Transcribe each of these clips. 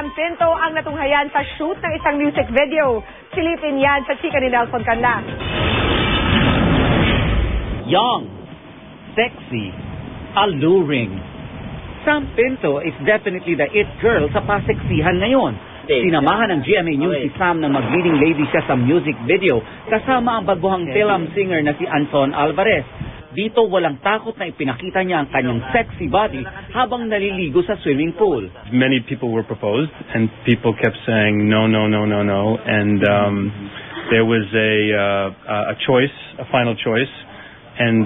Sam Pinto ang natunghayan sa shoot ng isang music video. Silipin yan sa chika ni Nelson Canla. Young, sexy, alluring. Sam Pinto is definitely the it girl sa paseksihan ngayon. Sinamahan ng GMA News si Sam na mag-leading lady siya sa music video kasama ang baguhang film singer na si Anton Alvarez. Dito walang takot na ipinakita niya ang kanyang sexy body habang naliligo sa swimming pool. Many people were proposed and people kept saying no, no, no, no, no. And there was a choice, a final choice, and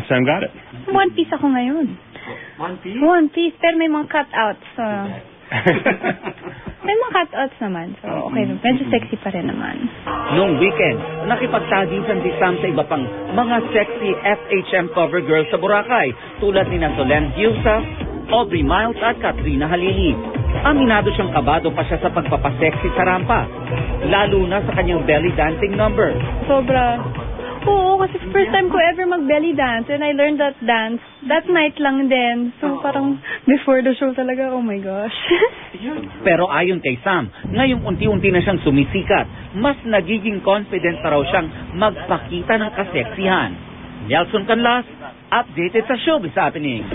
Sam got it. One piece ako ngayon. One piece? One piece, pero may mga cutouts. May mga cutouts naman. So, okay. Medyo sexy pa rin naman. Noong weekend, nakipagtagisan si Sam sa iba pang mga sexy FHM cover girls sa Boracay tulad ni Solen Diusa, Aubrey Miles at Katrina Halili. Aminado siyang kabado pa siya sa pagpapasexy sa rampa, lalo na sa kanyang belly dancing number. Sobra. Oo, kasi first time ko ever mag-belly dance and I learned that dance that night lang din. So parang before the show talaga, oh my gosh. Pero ayon kay Sam, ngayong unti-unti na siyang sumisikat, mas nagiging confident na raw siyang magpakita ng kaseksihan. Nelson Canlas, updated sa Showbiz Happening.